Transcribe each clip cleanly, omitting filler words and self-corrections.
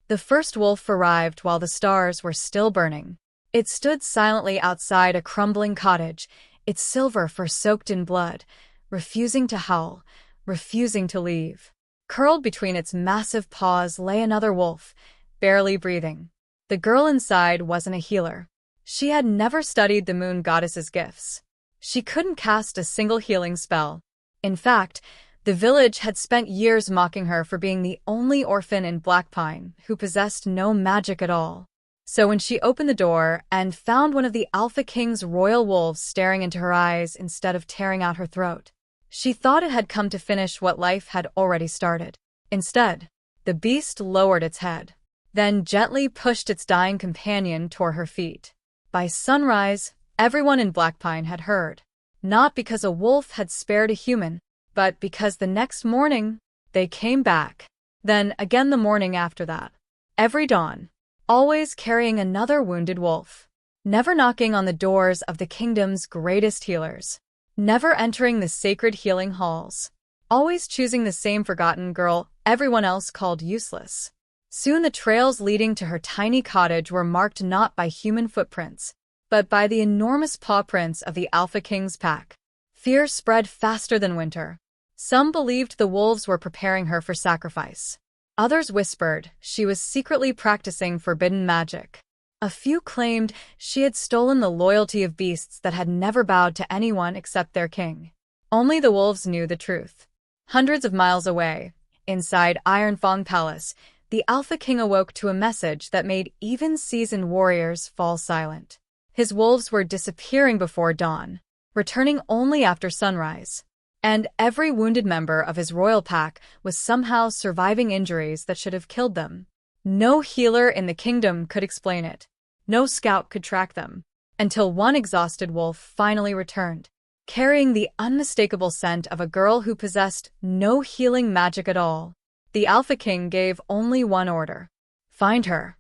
The first wolf arrived while the stars were still burning. It stood silently outside a crumbling cottage, its silver fur soaked in blood, refusing to howl, refusing to leave. Curled between its massive paws lay another wolf, barely breathing. The girl inside wasn't a healer. She had never studied the moon goddess's gifts. She couldn't cast a single healing spell. In fact, the village had spent years mocking her for being the only orphan in Blackpine who possessed no magic at all. So when she opened the door and found one of the Alpha King's royal wolves staring into her eyes instead of tearing out her throat, she thought it had come to finish what life had already started. Instead, the beast lowered its head, then gently pushed its dying companion toward her feet. By sunrise, everyone in Blackpine had heard, not because a wolf had spared a human, but because the next morning, they came back. Then again the morning after that. Every dawn, always carrying another wounded wolf. Never knocking on the doors of the kingdom's greatest healers. Never entering the sacred healing halls. Always choosing the same forgotten girl everyone else called useless. Soon the trails leading to her tiny cottage were marked not by human footprints, but by the enormous paw prints of the Alpha King's pack. Fear spread faster than winter. Some believed the wolves were preparing her for sacrifice. Others whispered she was secretly practicing forbidden magic. A few claimed she had stolen the loyalty of beasts that had never bowed to anyone except their king. Only the wolves knew the truth. Hundreds of miles away, inside Ironfang Palace, the Alpha King awoke to a message that made even seasoned warriors fall silent. His wolves were disappearing before dawn, returning only after sunrise. And every wounded member of his royal pack was somehow surviving injuries that should have killed them. No healer in the kingdom could explain it. No scout could track them. Until one exhausted wolf finally returned, carrying the unmistakable scent of a girl who possessed no healing magic at all. The Alpha King gave only one order: find her.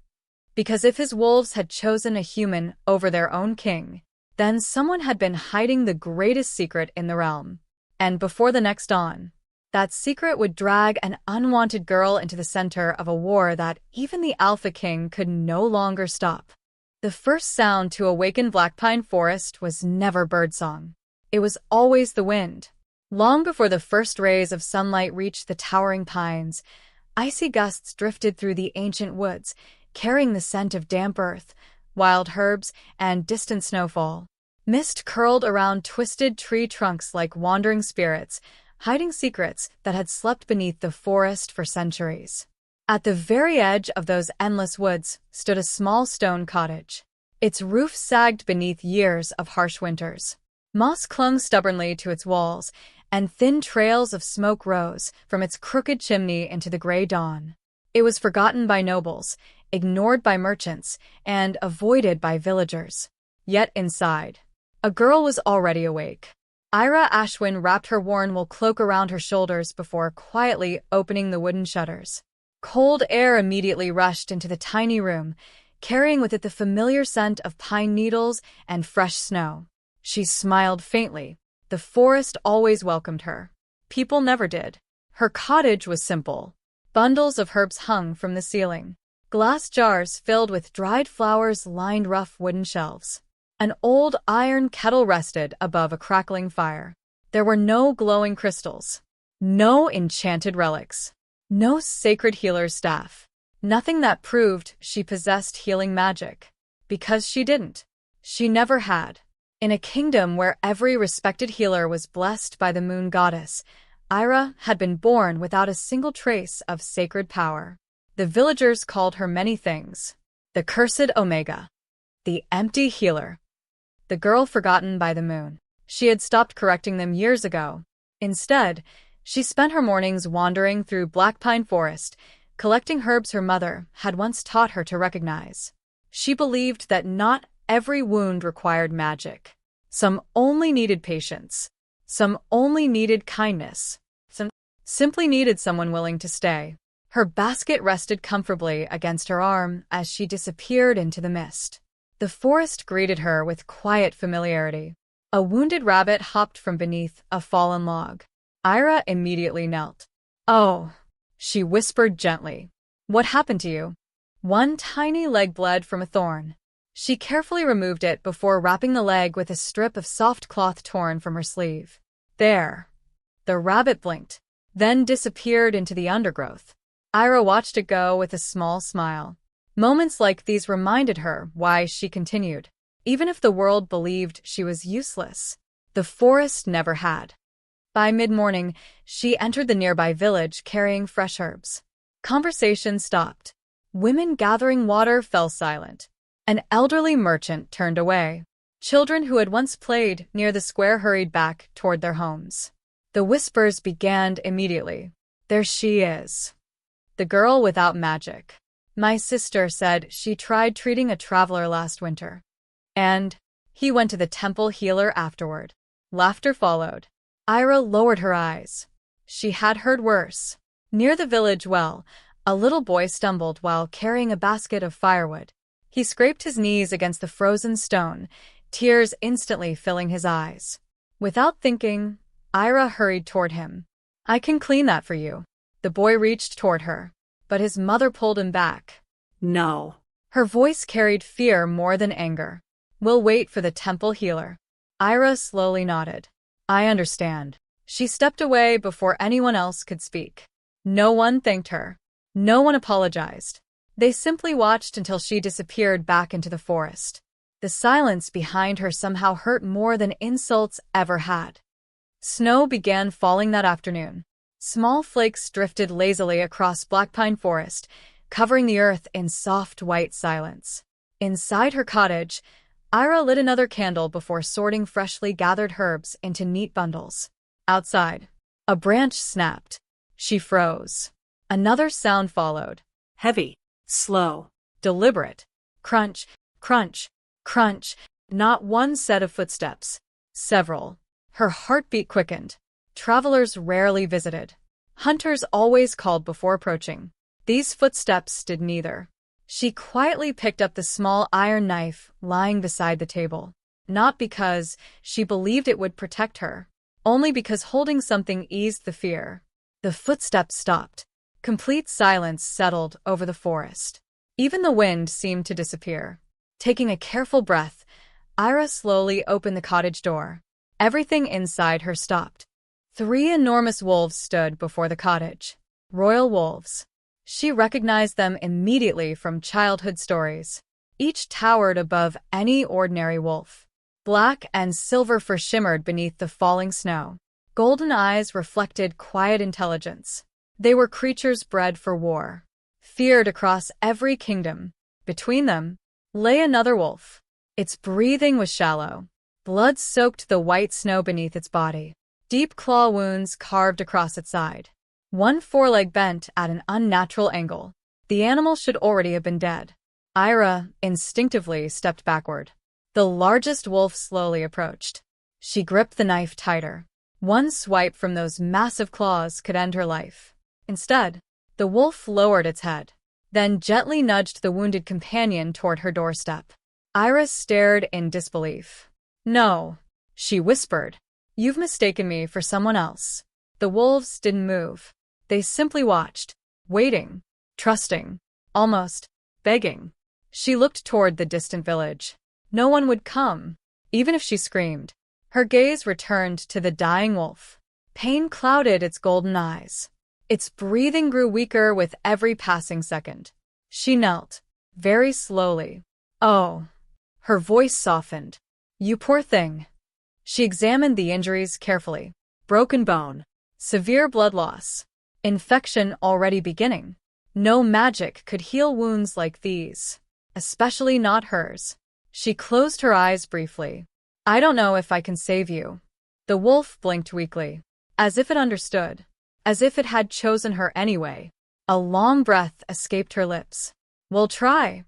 Because if his wolves had chosen a human over their own king, then someone had been hiding the greatest secret in the realm. And before the next dawn, that secret would drag an unwanted girl into the center of a war that even the Alpha King could no longer stop. The first sound to awaken Blackpine Forest was never birdsong. It was always the wind. Long before the first rays of sunlight reached the towering pines, icy gusts drifted through the ancient woods, carrying the scent of damp earth, wild herbs, and distant snowfall. Mist curled around twisted tree trunks like wandering spirits, hiding secrets that had slept beneath the forest for centuries. At the very edge of those endless woods stood a small stone cottage. Its roof sagged beneath years of harsh winters. Moss clung stubbornly to its walls, and thin trails of smoke rose from its crooked chimney into the gray dawn. It was forgotten by nobles, ignored by merchants, and avoided by villagers. Yet inside, a girl was already awake. Lyra Ashbourne wrapped her worn wool cloak around her shoulders before quietly opening the wooden shutters. Cold air immediately rushed into the tiny room, carrying with it the familiar scent of pine needles and fresh snow. She smiled faintly. The forest always welcomed her. People never did. Her cottage was simple. Bundles of herbs hung from the ceiling. Glass jars filled with dried flowers lined rough wooden shelves. An old iron kettle rested above a crackling fire. There were no glowing crystals, no enchanted relics, no sacred healer's staff, nothing that proved she possessed healing magic. Because she didn't. She never had. In a kingdom where every respected healer was blessed by the moon goddess, Lyra had been born without a single trace of sacred power. The villagers called her many things: the cursed Omega, the empty healer, the girl forgotten by the moon. She had stopped correcting them years ago. Instead, she spent her mornings wandering through Blackpine Forest, collecting herbs her mother had once taught her to recognize. She believed that not every wound required magic. Some only needed patience. Some only needed kindness. Some simply needed someone willing to stay. Her basket rested comfortably against her arm as she disappeared into the mist. The forest greeted her with quiet familiarity. A wounded rabbit hopped from beneath a fallen log. Lyra immediately knelt. "Oh," she whispered gently. "What happened to you?" One tiny leg bled from a thorn. She carefully removed it before wrapping the leg with a strip of soft cloth torn from her sleeve. There. The rabbit blinked, then disappeared into the undergrowth. Lyra watched it go with a small smile. Moments like these reminded her why she continued. Even if the world believed she was useless, the forest never had. By mid-morning, she entered the nearby village carrying fresh herbs. Conversation stopped. Women gathering water fell silent. An elderly merchant turned away. Children who had once played near the square hurried back toward their homes. The whispers began immediately. There she is. The girl without magic. My sister said she tried treating a traveler last winter. And he went to the temple healer afterward. Laughter followed. Lyra lowered her eyes. She had heard worse. Near the village well, a little boy stumbled while carrying a basket of firewood. He scraped his knees against the frozen stone, tears instantly filling his eyes. Without thinking, Lyra hurried toward him. I can clean that for you. The boy reached toward her, but his mother pulled him back. No. Her voice carried fear more than anger. We'll wait for the temple healer. Lyra slowly nodded. I understand. She stepped away before anyone else could speak. No one thanked her. No one apologized. They simply watched until she disappeared back into the forest. The silence behind her somehow hurt more than insults ever had. Snow began falling that afternoon. Small flakes drifted lazily across Blackpine Forest, covering the earth in soft white silence. Inside her cottage, Lyra lit another candle before sorting freshly gathered herbs into neat bundles. Outside, a branch snapped. She froze. Another sound followed. Heavy. Slow. Deliberate. Crunch, crunch, crunch. Not one set of footsteps. Several. Her heartbeat quickened. Travelers rarely visited. Hunters always called before approaching. These footsteps did neither. She quietly picked up the small iron knife lying beside the table. Not because she believed it would protect her, only because holding something eased the fear. The footsteps stopped. Complete silence settled over the forest. Even the wind seemed to disappear. Taking a careful breath, Lyra slowly opened the cottage door. Everything inside her stopped. 3 enormous wolves stood before the cottage. Royal wolves. She recognized them immediately from childhood stories. Each towered above any ordinary wolf. Black and silver fur shimmered beneath the falling snow. Golden eyes reflected quiet intelligence. They were creatures bred for war, feared across every kingdom. Between them lay another wolf. Its breathing was shallow. Blood soaked the white snow beneath its body. Deep claw wounds carved across its side. One foreleg bent at an unnatural angle. The animal should already have been dead. Lyra instinctively stepped backward. The largest wolf slowly approached. She gripped the knife tighter. One swipe from those massive claws could end her life. Instead, the wolf lowered its head, then gently nudged the wounded companion toward her doorstep. Lyra stared in disbelief. No, she whispered. You've mistaken me for someone else. The wolves didn't move. They simply watched, waiting, trusting, almost begging. She looked toward the distant village. No one would come, even if she screamed. Her gaze returned to the dying wolf. Pain clouded its golden eyes. Its breathing grew weaker with every passing second. She knelt, very slowly. Oh. Her voice softened. You poor thing. She examined the injuries carefully. Broken bone. Severe blood loss. Infection already beginning. No magic could heal wounds like these, especially not hers. She closed her eyes briefly. I don't know if I can save you. The wolf blinked weakly, as if it understood. As if it had chosen her anyway. A long breath escaped her lips. We'll try.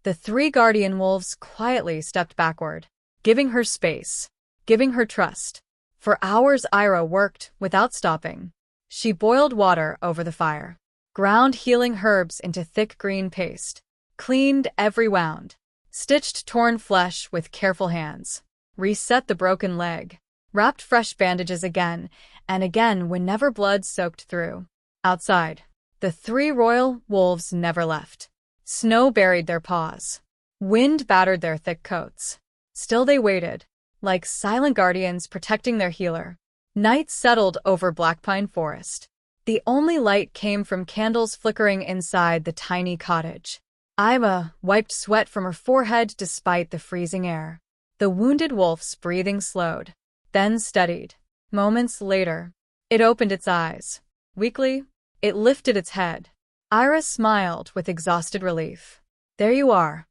The 3 guardian wolves quietly stepped backward, giving her space, giving her trust. For hours Lyra worked without stopping. She boiled water over the fire, ground healing herbs into thick green paste, cleaned every wound, stitched torn flesh with careful hands, reset the broken leg, wrapped fresh bandages again and again whenever blood soaked through. Outside, the 3 royal wolves never left. Snow buried their paws. Wind battered their thick coats. Still they waited, like silent guardians protecting their healer. Night settled over Blackpine Forest. The only light came from candles flickering inside the tiny cottage. Ima wiped sweat from her forehead despite the freezing air. The wounded wolf's breathing slowed, then steadied. Moments later, it opened its eyes. Weakly, it lifted its head. Iris smiled with exhausted relief. There you are.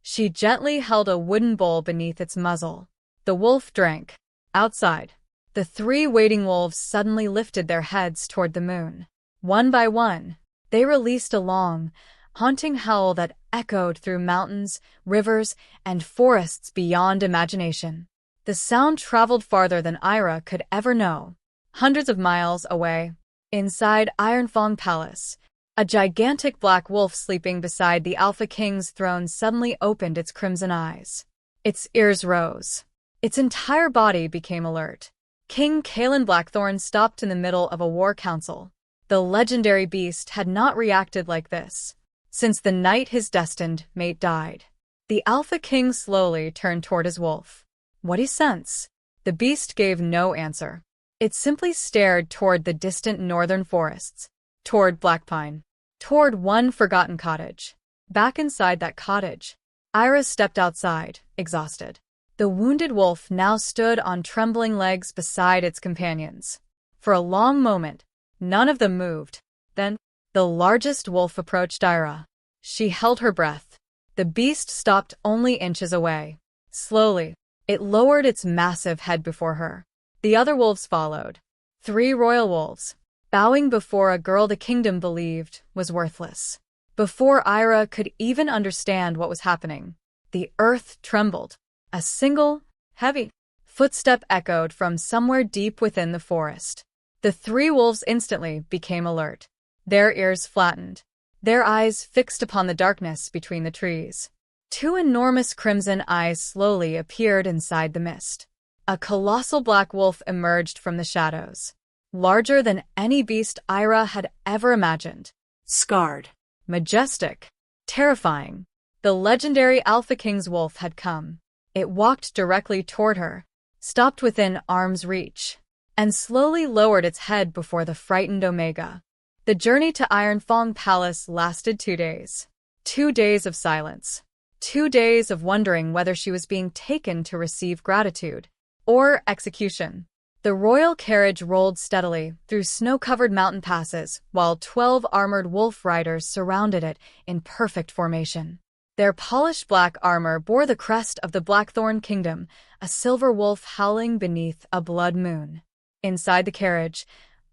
She gently held a wooden bowl beneath its muzzle. The wolf drank. Outside, the 3 waiting wolves suddenly lifted their heads toward the moon. One by one, they released a long, haunting howl that echoed through mountains, rivers, and forests beyond imagination. The sound traveled farther than Ira could ever know. Hundreds of miles away, inside Ironfang Palace, a gigantic black wolf sleeping beside the Alpha King's throne suddenly opened its crimson eyes. Its ears rose. Its entire body became alert. King Kael Blackthorn stopped in the middle of a war council. The legendary beast had not reacted like this since the night his destined mate died. The Alpha King slowly turned toward his wolf. What do you sense? The beast gave no answer. It simply stared toward the distant northern forests, toward Blackpine, toward one forgotten cottage. Back inside that cottage, Iris stepped outside, exhausted. The wounded wolf now stood on trembling legs beside its companions. For a long moment, none of them moved. Then, the largest wolf approached Ira. She held her breath. The beast stopped only inches away. Slowly, it lowered its massive head before her. The other wolves followed. 3 royal wolves, bowing before a girl the kingdom believed was worthless. Before Ira could even understand what was happening, the earth trembled. A single, heavy footstep echoed from somewhere deep within the forest. The 3 wolves instantly became alert. Their ears flattened, their eyes fixed upon the darkness between the trees. 2 enormous crimson eyes slowly appeared inside the mist. A colossal black wolf emerged from the shadows, larger than any beast Ira had ever imagined. Scarred. Majestic. Terrifying. The legendary Alpha King's wolf had come. It walked directly toward her, stopped within arm's reach, and slowly lowered its head before the frightened Omega. The journey to Ironfang Palace lasted 2 days. 2 days of silence. 2 days of wondering whether she was being taken to receive gratitude or execution. The royal carriage rolled steadily through snow-covered mountain passes while 12 armored wolf riders surrounded it in perfect formation. Their polished black armor bore the crest of the Blackthorn Kingdom, a silver wolf howling beneath a blood moon. Inside the carriage,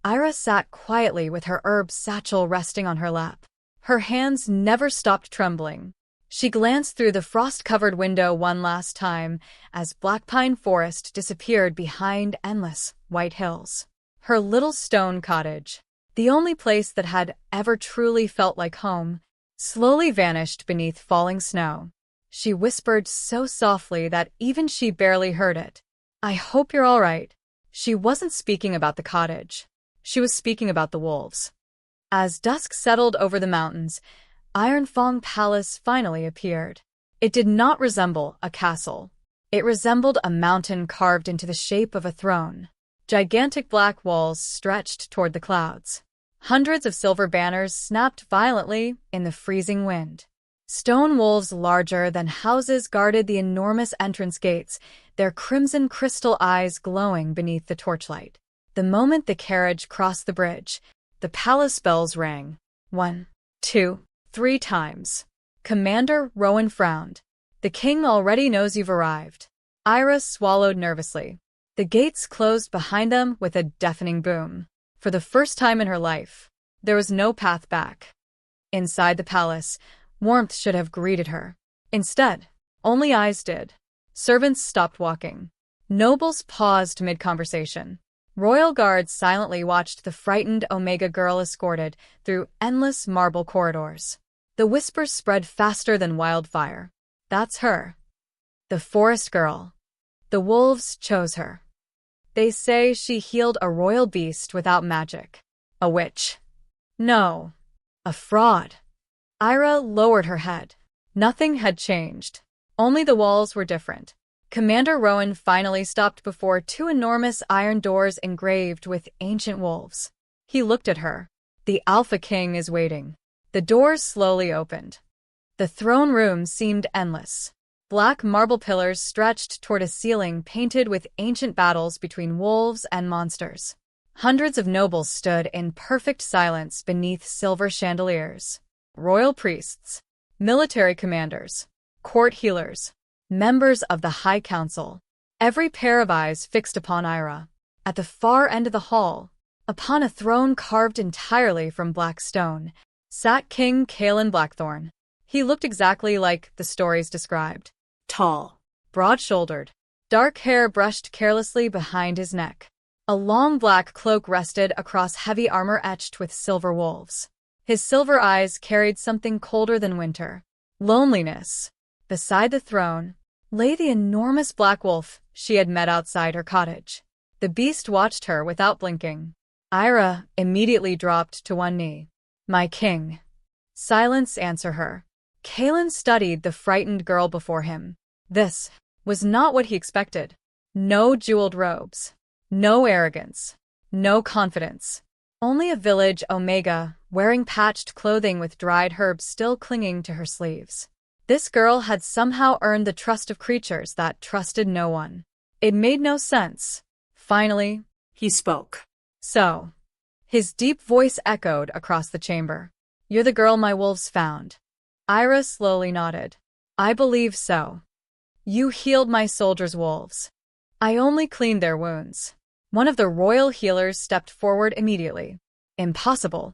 Ira sat quietly with her herb satchel resting on her lap. Her hands never stopped trembling. She glanced through the frost-covered window one last time as Blackpine Forest disappeared behind endless white hills. Her little stone cottage, the only place that had ever truly felt like home, slowly vanished beneath falling snow. She whispered so softly that even she barely heard it. I hope you're all right. She wasn't speaking about the cottage. She was speaking about the wolves. As dusk settled over the mountains, Ironfang Palace finally appeared. It did not resemble a castle. It resembled a mountain carved into the shape of a throne. Gigantic black walls stretched toward the clouds. Hundreds of silver banners snapped violently in the freezing wind. Stone wolves larger than houses guarded the enormous entrance gates, their crimson crystal eyes glowing beneath the torchlight. The moment the carriage crossed the bridge, the palace bells rang. 1, 2, 3 times. Commander Rowan frowned. The king already knows you've arrived. Ira swallowed nervously. The gates closed behind them with a deafening boom. For the first time in her life, there was no path back. Inside the palace, warmth should have greeted her. Instead, only eyes did. Servants stopped walking. Nobles paused mid-conversation. Royal guards silently watched the frightened Omega girl escorted through endless marble corridors. The whispers spread faster than wildfire. That's her. The forest girl. The wolves chose her. They say she healed a royal beast without magic. A witch. No. A fraud. Lyra lowered her head. Nothing had changed. Only the walls were different. Commander Rowan finally stopped before two enormous iron doors engraved with ancient wolves. He looked at her. The Alpha King is waiting. The doors slowly opened. The throne room seemed endless. Black marble pillars stretched toward a ceiling painted with ancient battles between wolves and monsters. Hundreds of nobles stood in perfect silence beneath silver chandeliers. Royal priests, military commanders, court healers, members of the High Council. Every pair of eyes fixed upon Lyra. At the far end of the hall, upon a throne carved entirely from black stone, sat King Kael Blackthorn. He looked exactly like the stories described. Tall. Broad-shouldered. Dark hair brushed carelessly behind his neck. A long black cloak rested across heavy armor etched with silver wolves. His silver eyes carried something colder than winter. Loneliness. Beside the throne lay the enormous black wolf she had met outside her cottage. The beast watched her without blinking. Lyra immediately dropped to one knee. "My king." Silence answered her. Kael studied the frightened girl before him. This was not what he expected. No jeweled robes. No arrogance. No confidence. Only a village Omega, wearing patched clothing with dried herbs still clinging to her sleeves. This girl had somehow earned the trust of creatures that trusted no one. It made no sense. Finally, He spoke. "So." His deep voice echoed across the chamber. "You're the girl my wolves found." Lyra slowly nodded. "I believe so. You healed my soldiers' wolves. I only cleaned their wounds." One of the royal healers stepped forward immediately. "Impossible."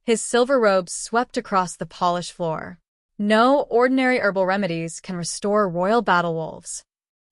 His silver robes swept across the polished floor. "No ordinary herbal remedies can restore royal battle wolves."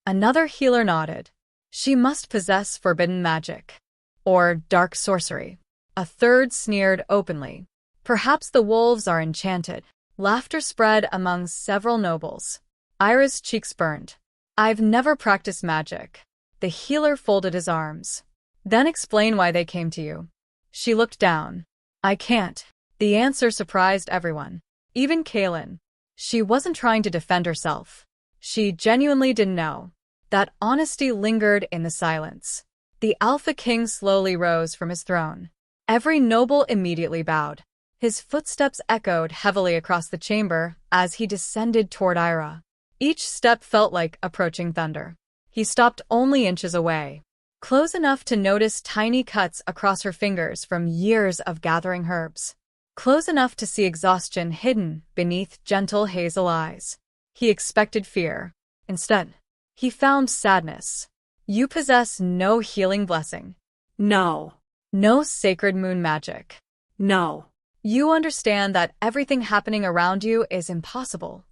Another healer nodded. "She must possess forbidden magic. Or dark sorcery." A third sneered openly. "Perhaps the wolves are enchanted." Laughter spread among several nobles. Lyra's cheeks burned. "I've never practiced magic." The healer folded his arms. "Then explain why they came to you." She looked down. "I can't." The answer surprised everyone. Even Kael. She wasn't trying to defend herself. She genuinely didn't know. That honesty lingered in the silence. The Alpha King slowly rose from his throne. Every noble immediately bowed. His footsteps echoed heavily across the chamber as he descended toward Lyra. Each step felt like approaching thunder. He stopped only inches away, close enough to notice tiny cuts across her fingers from years of gathering herbs, close enough to see exhaustion hidden beneath gentle hazel eyes. He expected fear. Instead, he found sadness. "You possess no healing blessing. No. No sacred moon magic. No. You understand that everything happening around you is impossible."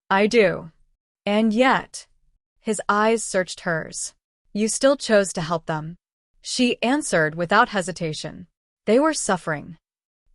"I do." "And yet," his eyes searched hers, "you still chose to help them." She answered without hesitation. "They were suffering."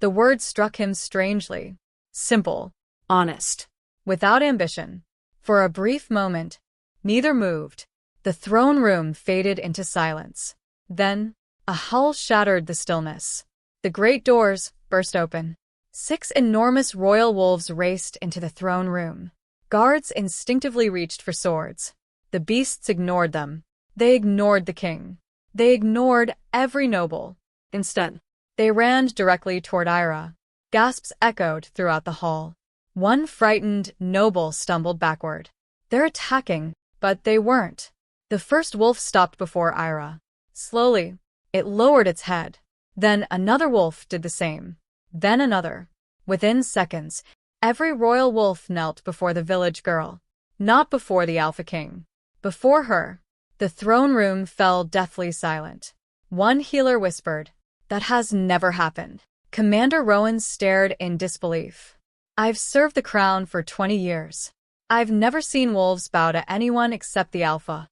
The word struck him strangely. Simple. Honest. Without ambition. For a brief moment, neither moved. The throne room faded into silence. Then, a howl shattered the stillness. The great doors burst open. 6 enormous royal wolves raced into the throne room. Guards instinctively reached for swords. The beasts ignored them. They ignored the king. They ignored every noble. Instead, they ran directly toward Lyra. Gasps echoed throughout the hall. One frightened noble stumbled backward. "They're attacking," but they weren't. The first wolf stopped before Lyra. Slowly, it lowered its head. Then another wolf did the same. Then another. Within seconds, every royal wolf knelt before the village girl. Not before the Alpha King. Before her. The throne room fell deathly silent. One healer whispered, "That has never happened." Commander Rowan stared in disbelief. "I've served the crown for 20 years. I've never seen wolves bow to anyone except the Alpha."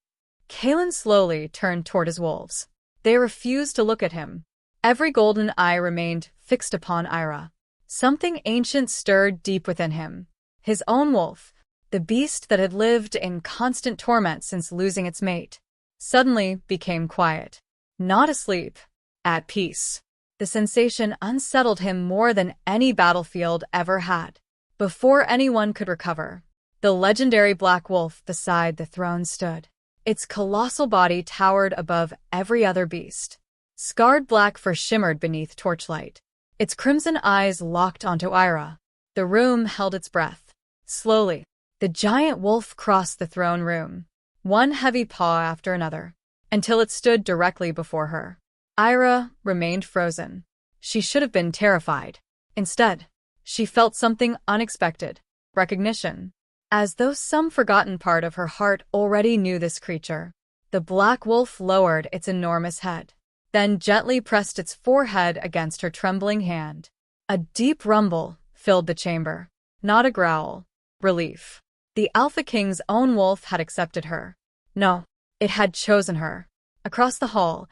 Kael slowly turned toward his wolves. They refused to look at him. Every golden eye remained fixed upon Lyra. Something ancient stirred deep within him. His own wolf, the beast that had lived in constant torment since losing its mate, suddenly became quiet. Not asleep, at peace. The sensation unsettled him more than any battlefield ever had. Before anyone could recover, the legendary black wolf beside the throne stood. Its colossal body towered above every other beast. Scarred black fur shimmered beneath torchlight. Its crimson eyes locked onto Lyra. The room held its breath. Slowly, the giant wolf crossed the throne room, one heavy paw after another, until it stood directly before her. Lyra remained frozen. She should have been terrified. Instead, she felt something unexpected: recognition. As though some forgotten part of her heart already knew this creature, the black wolf lowered its enormous head, then gently pressed its forehead against her trembling hand. A deep rumble filled the chamber. Not a growl. Relief. The Alpha King's own wolf had accepted her. No, it had chosen her. Across the hall,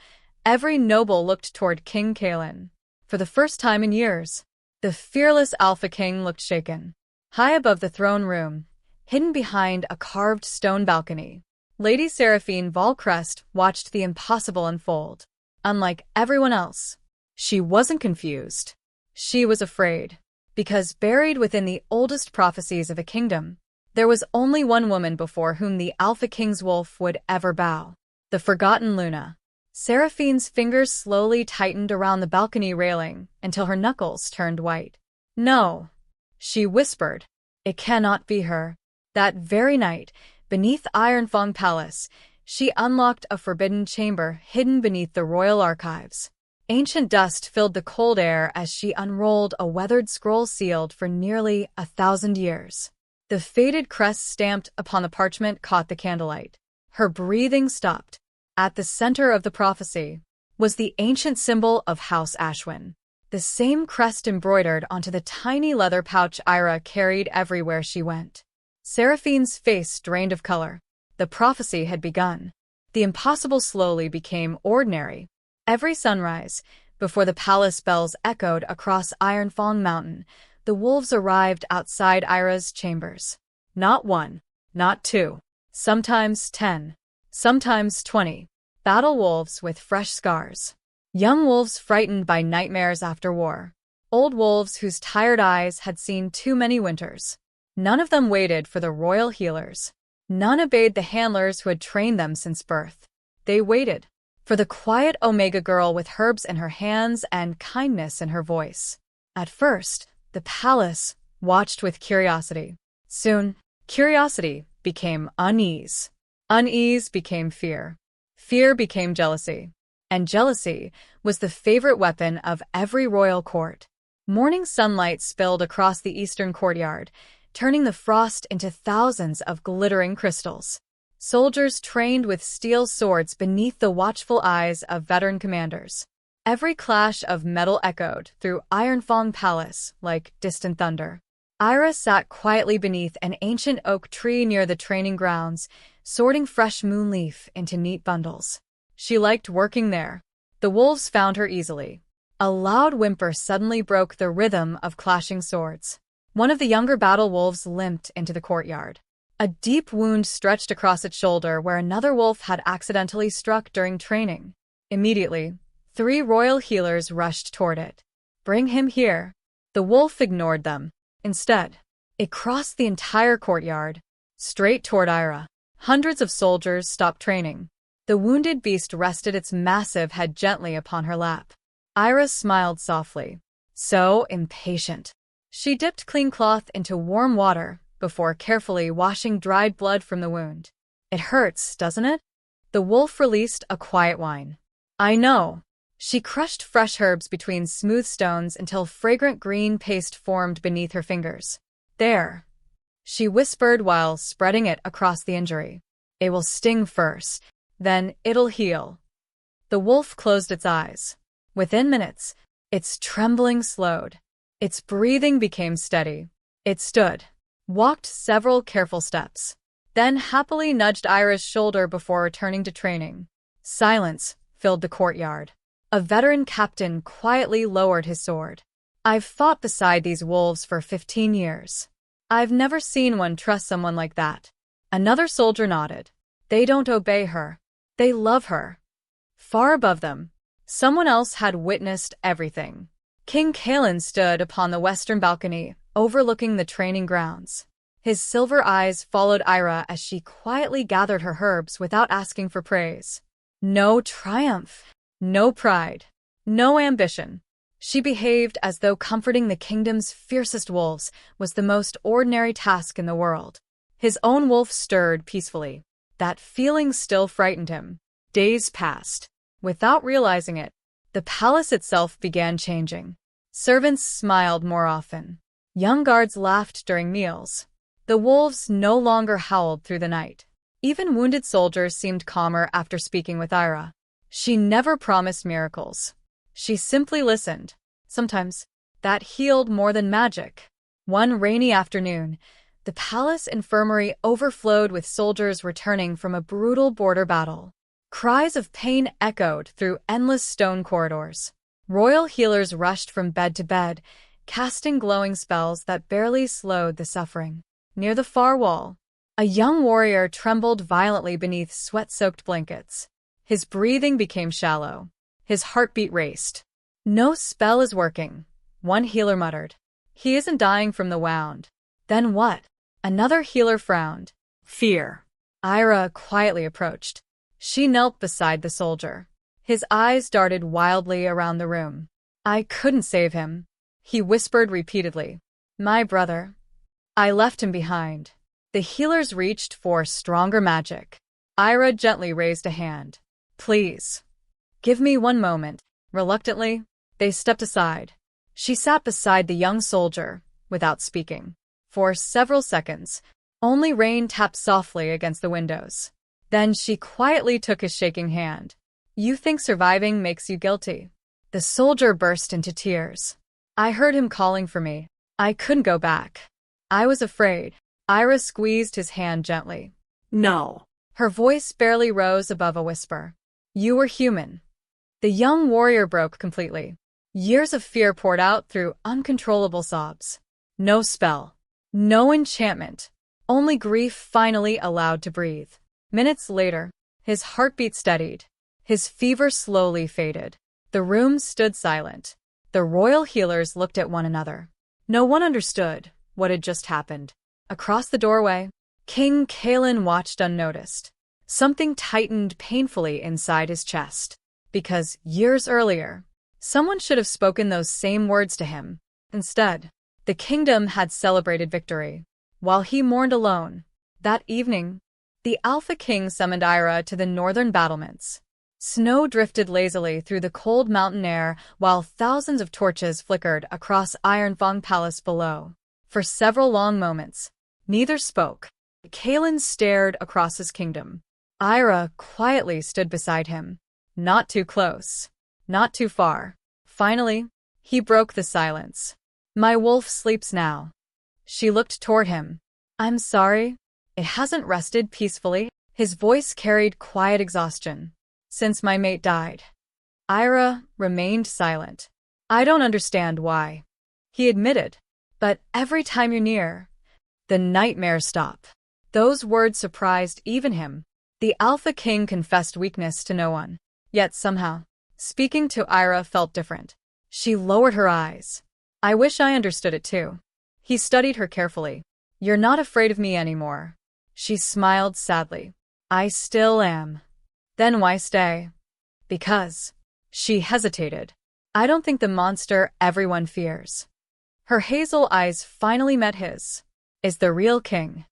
every noble looked toward King Kael. For the first time in years, the fearless Alpha King looked shaken. High above the throne room, hidden behind a carved stone balcony, Lady Seraphine Valcrest watched the impossible unfold. Unlike everyone else, she wasn't confused. She was afraid. Because buried within the oldest prophecies of a kingdom, there was only one woman before whom the Alpha King's wolf would ever bow: the forgotten Luna. Seraphine's fingers slowly tightened around the balcony railing until her knuckles turned white. "No," she whispered. "It cannot be her." That very night, beneath Ironfang Palace, she unlocked a forbidden chamber hidden beneath the royal archives. Ancient dust filled the cold air as she unrolled a weathered scroll sealed for nearly 1,000 years. The faded crest stamped upon the parchment caught the candlelight. Her breathing stopped. At the center of the prophecy was the ancient symbol of House Ashwin, the same crest embroidered onto the tiny leather pouch Lyra carried everywhere she went. Seraphine's face drained of color. The prophecy had begun. The impossible slowly became ordinary. Every sunrise, before the palace bells echoed across Ironfang Mountain, the wolves arrived outside Lyra's chambers. Not one, not two, sometimes 10, sometimes 20. Battle wolves with fresh scars. Young wolves frightened by nightmares after war. Old wolves whose tired eyes had seen too many winters. None of them waited for the royal healers. None obeyed the handlers who had trained them since birth. They waited for the quiet Omega girl with herbs in her hands and kindness in her voice. At first, the palace watched with curiosity. Soon, curiosity became unease. Unease became fear. Fear became jealousy. And jealousy was the favorite weapon of every royal court. Morning sunlight spilled across the eastern courtyard, turning the frost into thousands of glittering crystals. Soldiers trained with steel swords beneath the watchful eyes of veteran commanders. Every clash of metal echoed through Ironfang Palace like distant thunder. Lyra sat quietly beneath an ancient oak tree near the training grounds, sorting fresh moonleaf into neat bundles. She liked working there. The wolves found her easily. A loud whimper suddenly broke the rhythm of clashing swords. One of the younger battle wolves limped into the courtyard. A deep wound stretched across its shoulder where another wolf had accidentally struck during training. Immediately, 3 royal healers rushed toward it. "Bring him here." The wolf ignored them. Instead, it crossed the entire courtyard, straight toward Lyra. Hundreds of soldiers stopped training. The wounded beast rested its massive head gently upon her lap. Lyra smiled softly. So impatient. She dipped clean cloth into warm water before carefully washing dried blood from the wound. "It hurts, doesn't it?" The wolf released a quiet whine. "I know." She crushed fresh herbs between smooth stones until fragrant green paste formed beneath her fingers. "There," she whispered while spreading it across the injury. "It will sting first, then it'll heal." The wolf closed its eyes. Within minutes, its trembling slowed. Its breathing became steady. It stood, walked several careful steps, then happily nudged Lyra's shoulder before returning to training. Silence filled the courtyard. A veteran captain quietly lowered his sword. "I've fought beside these wolves for 15 years. I've never seen one trust someone like that." Another soldier nodded. "They don't obey her. They love her." Far above them, someone else had witnessed everything. King Kael stood upon the western balcony, overlooking the training grounds. His silver eyes followed Lyra as she quietly gathered her herbs without asking for praise. No triumph, no pride, no ambition. She behaved as though comforting the kingdom's fiercest wolves was the most ordinary task in the world. His own wolf stirred peacefully. That feeling still frightened him. Days passed. Without realizing it, the palace itself began changing. Servants smiled more often. Young guards laughed during meals. The wolves no longer howled through the night. Even wounded soldiers seemed calmer after speaking with Lyra. She never promised miracles. She simply listened. Sometimes, that healed more than magic. One rainy afternoon, the palace infirmary overflowed with soldiers returning from a brutal border battle. Cries of pain echoed through endless stone corridors. Royal healers rushed from bed to bed, casting glowing spells that barely slowed the suffering. Near the far wall, a young warrior trembled violently beneath sweat-soaked blankets. His breathing became shallow. His heartbeat raced. "No spell is working," one healer muttered. "He isn't dying from the wound." "Then what?" Another healer frowned. "Fear." Lyra quietly approached. She knelt beside the soldier. His eyes darted wildly around the room. "I couldn't save him," he whispered repeatedly. "My brother. I left him behind." The healers reached for stronger magic. Lyra gently raised a hand. "Please. Give me one moment." Reluctantly, they stepped aside. She sat beside the young soldier, without speaking. For several seconds, only rain tapped softly against the windows. Then she quietly took his shaking hand. "You think surviving makes you guilty?" The soldier burst into tears. "I heard him calling for me. I couldn't go back. I was afraid." Lyra squeezed his hand gently. No. Her voice barely rose above a whisper. "You were human." The young warrior broke completely. Years of fear poured out through uncontrollable sobs. No spell. No enchantment. Only grief finally allowed to breathe. Minutes later, his heartbeat steadied. His fever slowly faded. The room stood silent. The royal healers looked at one another. No one understood what had just happened. Across the doorway, King Kael watched unnoticed. Something tightened painfully inside his chest. Because years earlier, someone should have spoken those same words to him. Instead, the kingdom had celebrated victory. While he mourned alone, that evening, the Alpha King summoned Lyra to the northern battlements. Snow drifted lazily through the cold mountain air while thousands of torches flickered across Ironfang Palace below. For several long moments, neither spoke. Kael stared across his kingdom. Lyra quietly stood beside him. Not too close. Not too far. Finally, he broke the silence. "My wolf sleeps now." She looked toward him. "I'm sorry. It hasn't rested peacefully." His voice carried quiet exhaustion. "Since my mate died." Lyra remained silent. "I don't understand why," he admitted. "But every time you're near, the nightmares stop." Those words surprised even him. The Alpha King confessed weakness to no one. Yet somehow, speaking to Lyra felt different. She lowered her eyes. "I wish I understood it too." He studied her carefully. "You're not afraid of me anymore." She smiled sadly. "I still am." "Then why stay?" "Because." She hesitated. "I don't think the monster everyone fears." Her hazel eyes finally met his. "Is the real king."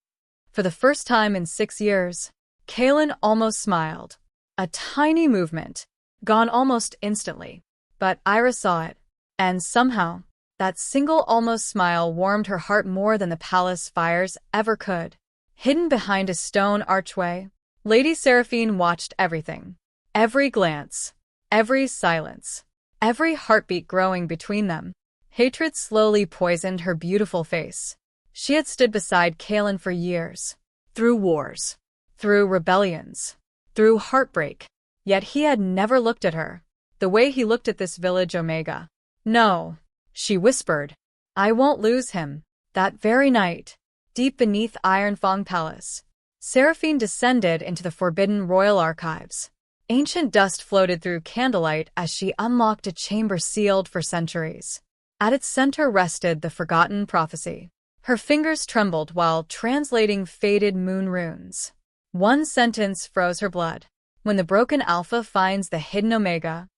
For the first time in 6 years, Kael almost smiled. A tiny movement, gone almost instantly. But Lyra saw it, and somehow, that single almost smile warmed her heart more than the palace fires ever could. Hidden behind a stone archway, Lady Seraphine watched everything. Every glance, every silence, every heartbeat growing between them. Hatred slowly poisoned her beautiful face. She had stood beside Kael for years. Through wars, through rebellions, through heartbreak. Yet he had never looked at her the way he looked at this village Omega. "No," she whispered. "I won't lose him." That very night, deep beneath Ironfang Palace, Seraphine descended into the forbidden royal archives. Ancient dust floated through candlelight as she unlocked a chamber sealed for centuries. At its center rested the forgotten prophecy. Her fingers trembled while translating faded moon runes. One sentence froze her blood. When the broken Alpha finds the hidden Omega,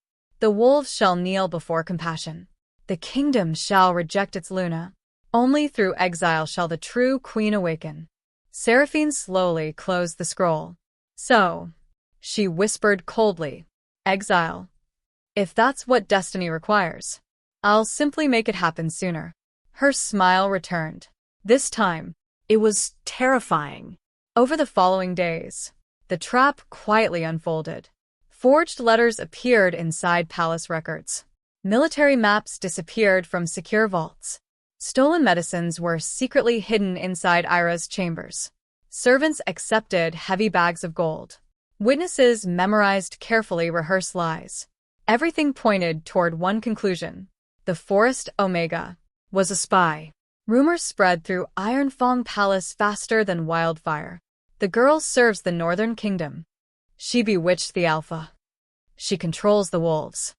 the wolves shall kneel before compassion. The kingdom shall reject its Luna. Only through exile shall the true queen awaken. Seraphine slowly closed the scroll. So, she whispered coldly, exile. If that's what destiny requires, I'll simply make it happen sooner. Her smile returned. This time, it was terrifying. Over the following days, the trap quietly unfolded. Forged letters appeared inside palace records. Military maps disappeared from secure vaults. Stolen medicines were secretly hidden inside Lyra's chambers. Servants accepted heavy bags of gold. Witnesses memorized carefully rehearsed lies. Everything pointed toward one conclusion. The Forest Omega was a spy. Rumors spread through Ironfang Palace faster than wildfire. The girl serves the Northern Kingdom. She bewitched the Alpha. She controls the wolves.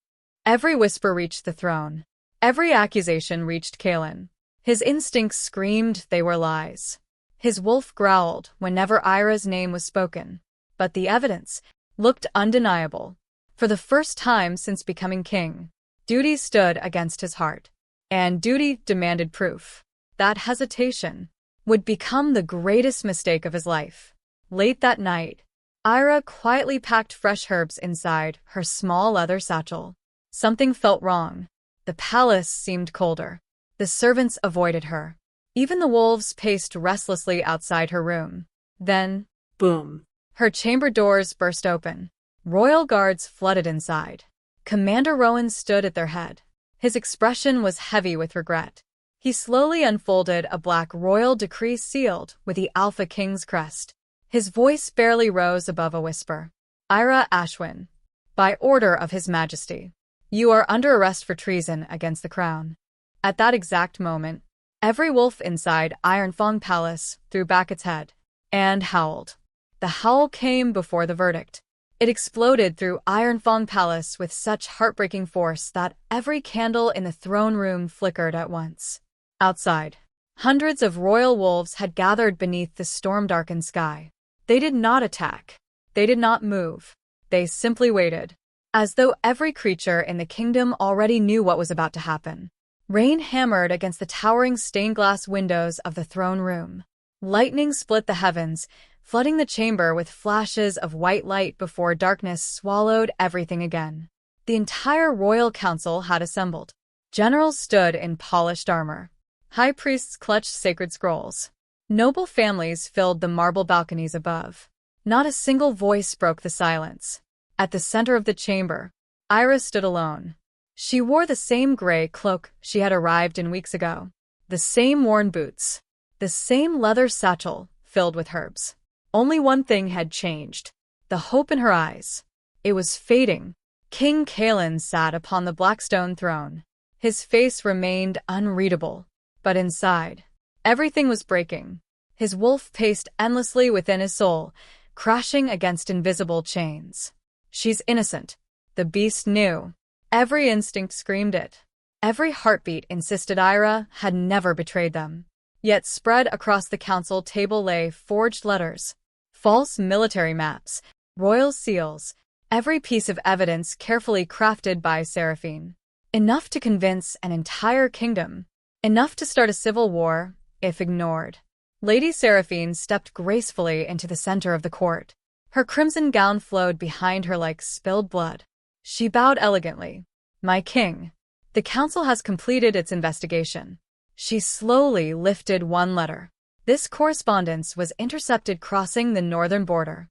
Every whisper reached the throne. Every accusation reached Kaelin. His instincts screamed they were lies. His wolf growled whenever Lyra's name was spoken. But the evidence looked undeniable. For the first time since becoming king, duty stood against his heart. And duty demanded proof. That hesitation would become the greatest mistake of his life. Late that night, Lyra quietly packed fresh herbs inside her small leather satchel. Something felt wrong. The palace seemed colder. The servants avoided her. Even the wolves paced restlessly outside her room. Then, boom. Her chamber doors burst open. Royal guards flooded inside. Commander Rowan stood at their head. His expression was heavy with regret. He slowly unfolded a black royal decree sealed with the Alpha King's crest. His voice barely rose above a whisper. Lyra Ashbourne, by order of His Majesty, you are under arrest for treason against the crown. At that exact moment, every wolf inside Ironfang Palace threw back its head and howled. The howl came before the verdict. It exploded through Ironfang Palace with such heartbreaking force that every candle in the throne room flickered at once. Outside, hundreds of royal wolves had gathered beneath the storm-darkened sky. They did not attack. They did not move. They simply waited, as though every creature in the kingdom already knew what was about to happen. Rain hammered against the towering stained-glass windows of the throne room. Lightning split the heavens, flooding the chamber with flashes of white light before darkness swallowed everything again. The entire royal council had assembled. Generals stood in polished armor. High priests clutched sacred scrolls. Noble families filled the marble balconies above. Not a single voice broke the silence. At the center of the chamber, Lyra stood alone. She wore the same gray cloak she had arrived in weeks ago, the same worn boots, the same leather satchel filled with herbs. Only one thing had changed: the hope in her eyes. It was fading. King Kaelin sat upon the blackstone throne. His face remained unreadable, but inside, everything was breaking. His wolf paced endlessly within his soul, crashing against invisible chains. She's innocent. The beast knew. Every instinct screamed it. Every heartbeat insisted Lyra had never betrayed them. Yet spread across the council table lay forged letters, false military maps, royal seals, every piece of evidence carefully crafted by Seraphine. Enough to convince an entire kingdom. Enough to start a civil war, if ignored. Lady Seraphine stepped gracefully into the center of the court. Her crimson gown flowed behind her like spilled blood. She bowed elegantly. My king. The council has completed its investigation. She slowly lifted one letter. This correspondence was intercepted crossing the northern border.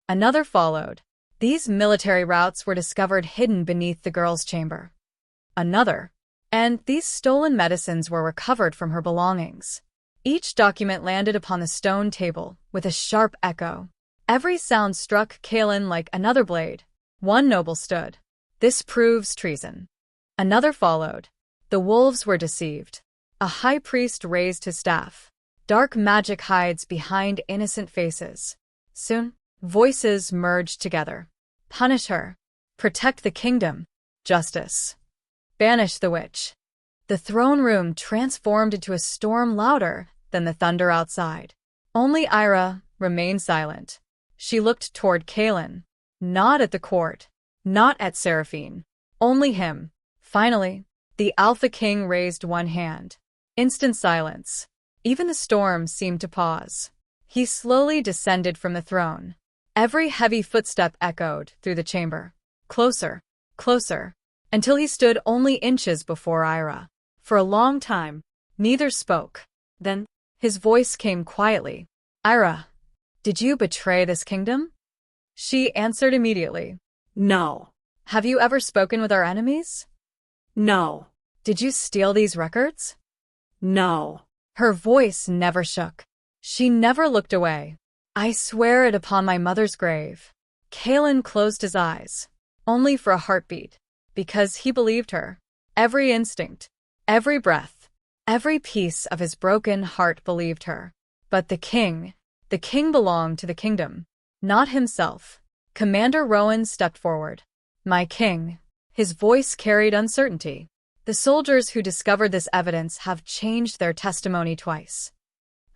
Another followed. These military routes were discovered hidden beneath the girl's chamber. Another. And these stolen medicines were recovered from her belongings. Each document landed upon the stone table with a sharp echo. Every sound struck Kaelin like another blade. One noble stood. This proves treason. Another followed. The wolves were deceived. A high priest raised his staff. Dark magic hides behind innocent faces. Soon, voices merged together. Punish her. Protect the kingdom. Justice. Banish the witch. The throne room transformed into a storm louder than the thunder outside. Only Lyra remained silent. She looked toward Kaelin, not at the court, not at Seraphine, only him. Finally, the Alpha King raised one hand. Instant silence. Even the storm seemed to pause. He slowly descended from the throne. Every heavy footstep echoed through the chamber. Closer, closer, until he stood only inches before Lyra. For a long time, neither spoke. Then, his voice came quietly. Lyra, did you betray this kingdom? She answered immediately. No. Have you ever spoken with our enemies? No. Did you steal these records? No. Her voice never shook. She never looked away. I swear it upon my mother's grave. Kaelin closed his eyes, only for a heartbeat, because he believed her. Every instinct, every breath, every piece of his broken heart believed her. But the king belonged to the kingdom, not himself. Commander Rowan stepped forward. My king. His voice carried uncertainty. The soldiers who discovered this evidence have changed their testimony twice.